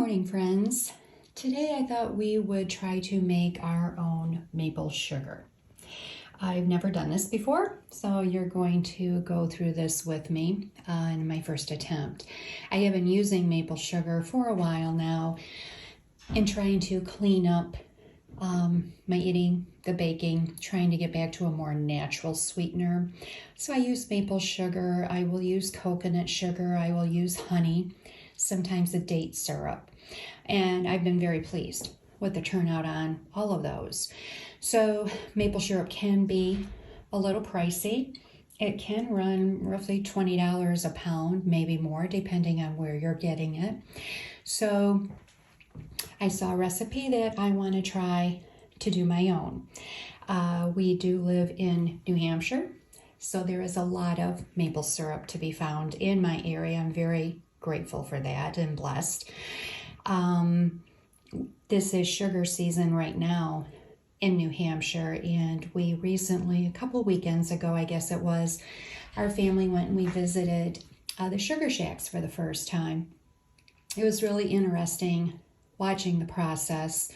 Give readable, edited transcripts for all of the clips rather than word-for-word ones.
morning, friends. Today I thought we would try to make our own maple sugar. I've never done this before, so you're going to go through this with me in my first attempt. I have been using maple sugar for a while now and trying to clean up my eating, the baking, trying to get back to a more natural sweetener. So I use maple sugar, I will use coconut sugar, I will use honey, sometimes a date syrup. And I've been very pleased with the turnout on all of those. So maple syrup can be a little pricey. It can run roughly $20 a pound, maybe more, depending on where you're getting it. So I saw a recipe that I want to try to do my own. We do live in New Hampshire, so there is a lot of maple syrup to be found in my area. I'm very grateful for that and blessed. This is sugar season right now in New Hampshire, and we recently, a couple weekends ago, I guess it was, our family went and we visited the sugar shacks for the first time. It was really interesting watching the process,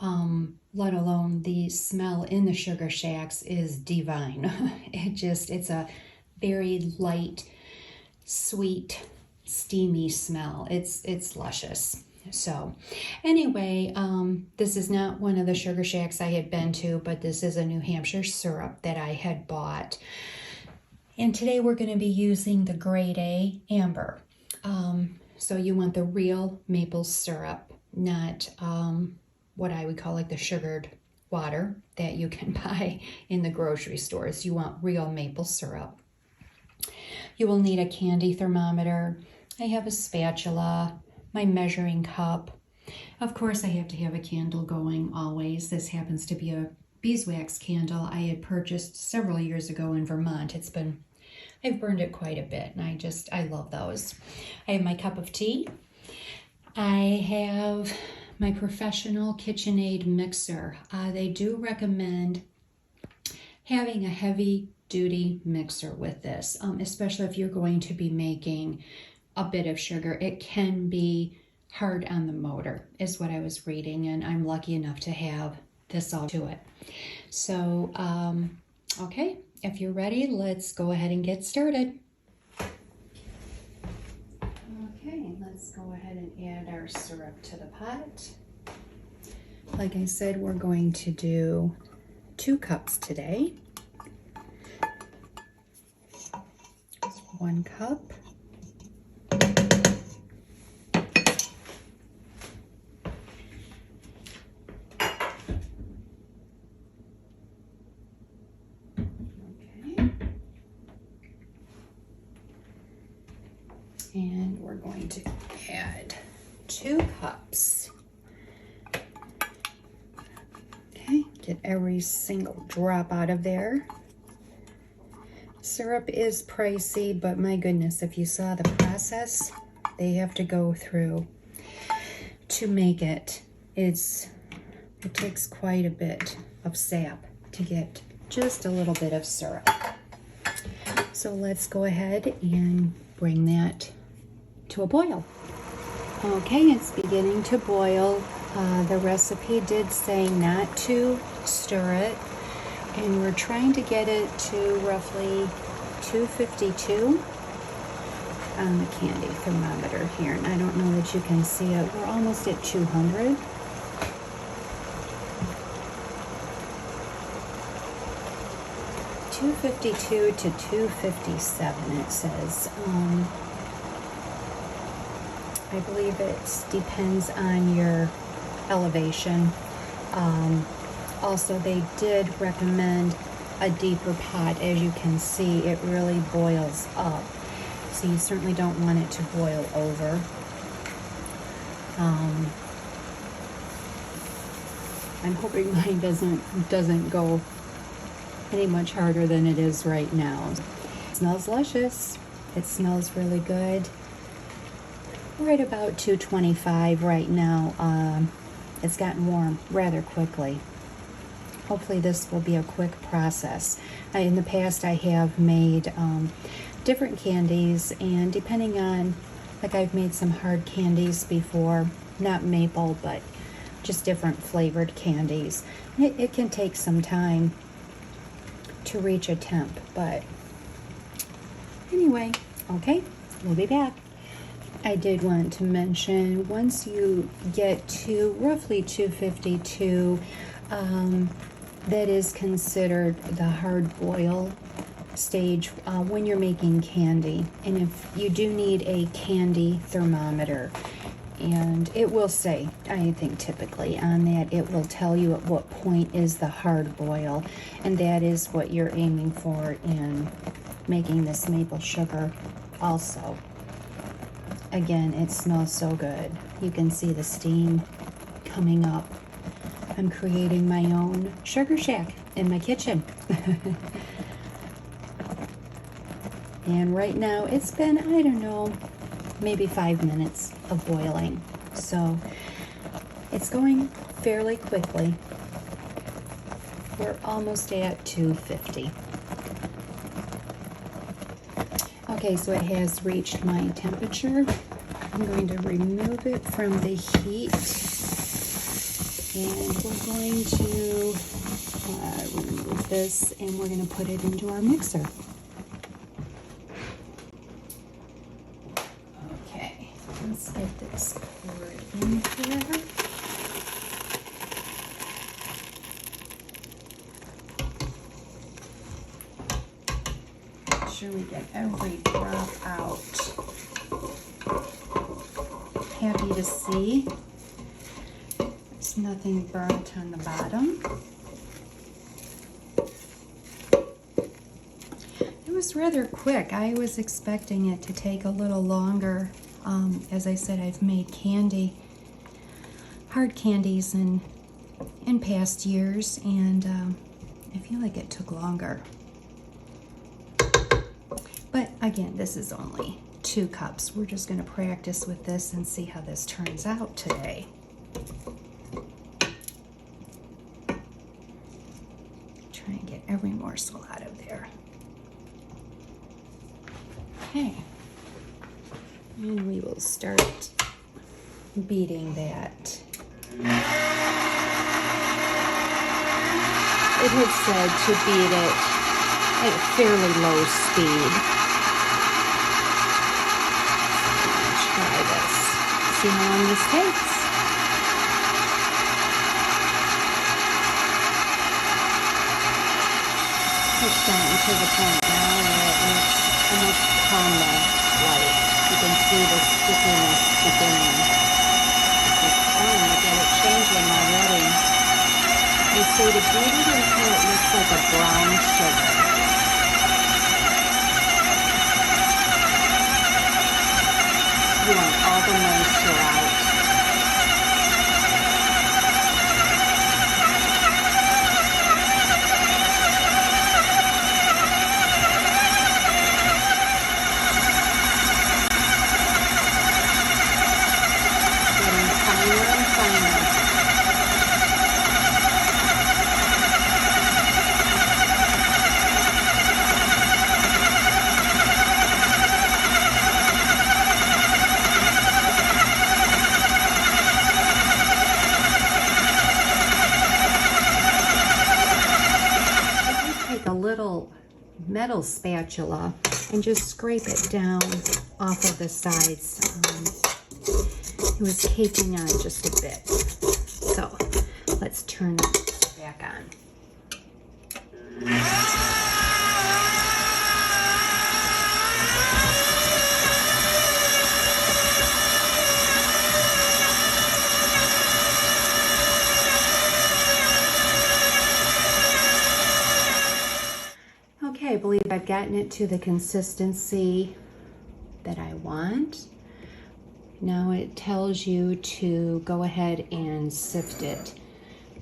let alone the smell in the sugar shacks is divine. It's a very light, sweet, steamy smell. It's luscious. So anyway, this is not one of the sugar shacks I had been to, but this is a New Hampshire syrup that I had bought. And today we're going to be using the grade A amber. So you want the real maple syrup, not what I would call like the sugared water that you can buy in the grocery stores. You want real maple syrup. You will need a candy thermometer. I have a spatula, my measuring cup. Of course, I have to have a candle going always. This happens to be a beeswax candle I had purchased several years ago in Vermont. I've burned it quite a bit, and I love those. I have my cup of tea. I have my professional KitchenAid mixer. They do recommend having a heavy-duty mixer with this, especially if you're going to be making a bit of sugar. It can be hard on the motor, is what I was reading, and I'm lucky enough to have this all to it. So, okay, if you're ready, let's go ahead and get started. Okay, let's go ahead and add our syrup to the pot. Like I said, we're going to do 2 cups today. Just 1 cup. And we're going to add 2 cups. Okay, get every single drop out of there. Syrup is pricey, but my goodness, if you saw the process they have to go through to make it, it takes quite a bit of sap to get just a little bit of syrup. So let's go ahead and bring that to a boil. Okay, it's beginning to boil. The recipe did say not to stir it, and we're trying to get it to roughly 252 on the candy thermometer here, and I don't know that you can see it. We're almost at 200. $252 to $257 it says. I believe it depends on your elevation. Also, they did recommend a deeper pot. As you can see, it really boils up. So you certainly don't want it to boil over. I'm hoping mine doesn't go any much harder than it is right now. It smells luscious. It smells really good. We're at about 225 right now. It's gotten warm rather quickly. Hopefully this will be a quick process. In the past I have made different candies, and depending on, like I've made some hard candies before, not maple, but just different flavored candies. It can take some time to reach a temp, but anyway, okay, we'll be back. I did want to mention, once you get to roughly 252, that is considered the hard boil stage when you're making candy. And if you do need a candy thermometer, and it will say, I think typically on that, it will tell you at what point is the hard boil, and that is what you're aiming for in making this maple sugar also. Again, it smells so good. You can see the steam coming up. I'm creating my own sugar shack in my kitchen. And right now it's been, I don't know, maybe 5 minutes of boiling. So it's going fairly quickly. We're almost at 250. Okay, so it has reached my temperature. I'm going to remove it from the heat, and we're going to remove this, and we're going to put it into our mixer. Okay, let's get this poured in here. Make sure we get every drop out. Happy to see there's nothing burnt on the bottom. It was rather quick. I was expecting it to take a little longer. As I said, I've made candy, hard candies in past years, and I feel like it took longer. But again, this is only 2 cups. We're just going to practice with this and see how this turns out today. Try and get every morsel out of there. Okay. And we will start beating that. It had said to beat it at a fairly low speed. Try this. See how long this takes. It's gotten to the point now where it's almost caramel-like. You can see the stickiness beginning. It's fun to get it changing already. They say to beat it until it looks like a brown sugar. You want all the moisture out. Getting finer and finer. Metal spatula and just scrape it down off of the sides. It was caking on just a bit. So let's turn it back on. I believe I've gotten it to the consistency that I want. Now it tells you to go ahead and sift it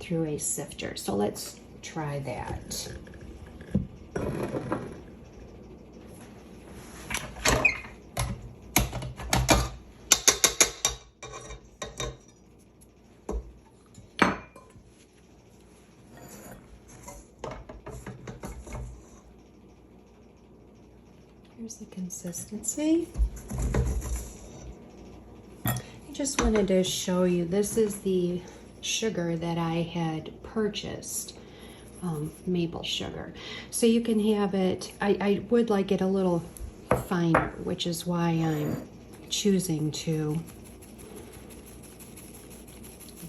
through a sifter. So let's try that. Here's the consistency. I just wanted to show you, this is the sugar that I had purchased, maple sugar. So you can have it, I would like it a little finer, which is why I'm choosing to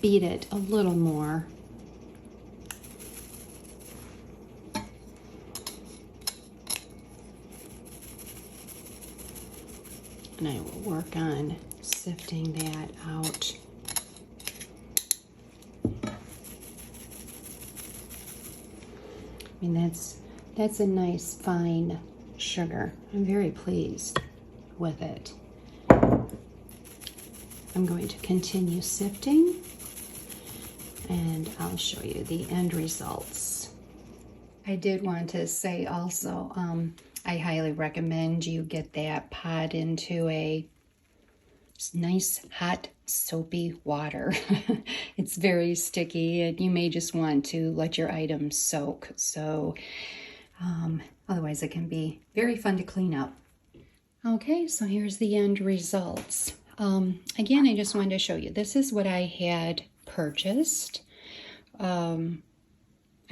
beat it a little more. And I will work on sifting that out. I mean, that's a nice fine sugar. I'm very pleased with it. I'm going to continue sifting, and I'll show you the end results. I did want to say also, I highly recommend you get that pot into a nice hot soapy water. It's very sticky, and you may just want to let your items soak. So otherwise it can be very fun to clean up. Okay, so here's the end results. Again, I just wanted to show you, this is what I had purchased. I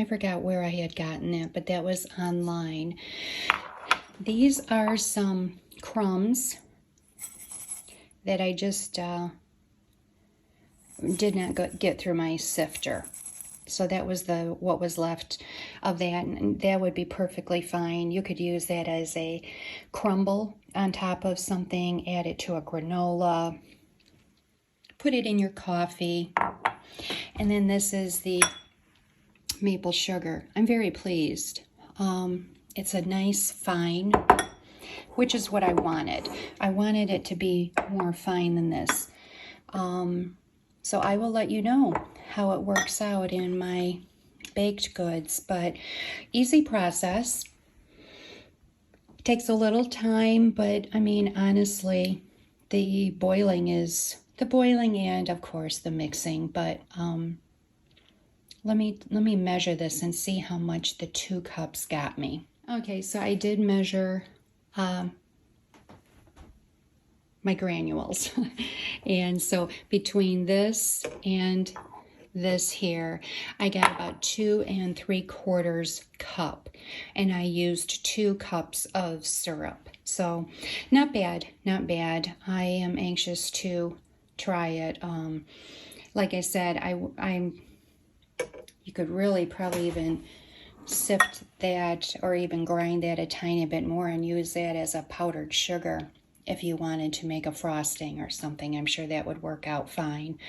forgot where I had gotten it, but that was online. These are some crumbs that I just did not get through my sifter. So that was what was left of that, and that would be perfectly fine. You could use that as a crumble on top of something, add it to a granola, put it in your coffee. And then this is the maple sugar. I'm very pleased. It's a nice fine, which is what I wanted. I wanted it to be more fine than this. So I will let you know how it works out in my baked goods, but easy process. Takes a little time, but I mean, honestly, the boiling and of course the mixing, but let me measure this and see how much the 2 cups got me. Okay, so I did measure my granules. And so between this and this here, I got about 2 3/4 cup, and I used 2 cups of syrup. So not bad, not bad. I am anxious to try it. Like I said, you could really probably even sift that or even grind that a tiny bit more and use that as a powdered sugar if you wanted to make a frosting or something. I'm sure that would work out fine.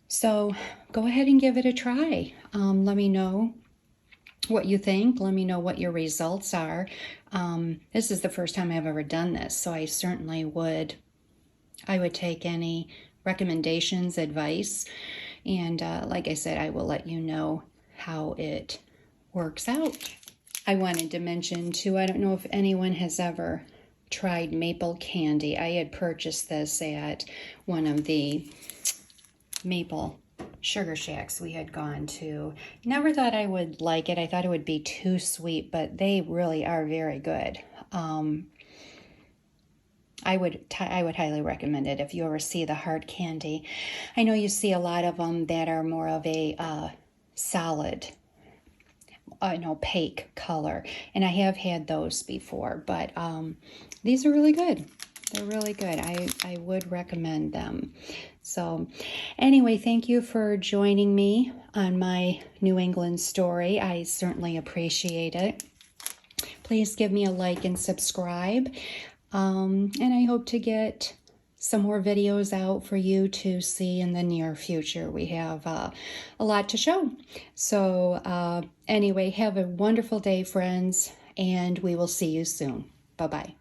So go ahead and give it a try. Let me know what you think. Let me know what your results are. This is the first time I've ever done this, so I certainly would take any recommendations, advice, and like I said, I will let you know how it works out. I wanted to mention too, I don't know if anyone has ever tried maple candy. I had purchased this at one of the maple sugar shacks we had gone to. Never thought I would like it. I thought it would be too sweet, but they really are very good. I would highly recommend it if you ever see the hard candy. I know you see a lot of them that are more of a solid, an opaque color, and I have had those before, but these are really good. They're really good. I would recommend them. So anyway, thank you for joining me on my New England story. I certainly appreciate it. Please give me a like and subscribe. And I hope to get some more videos out for you to see in the near future. We have a lot to show. So anyway, have a wonderful day, friends, and we will see you soon. Bye-bye.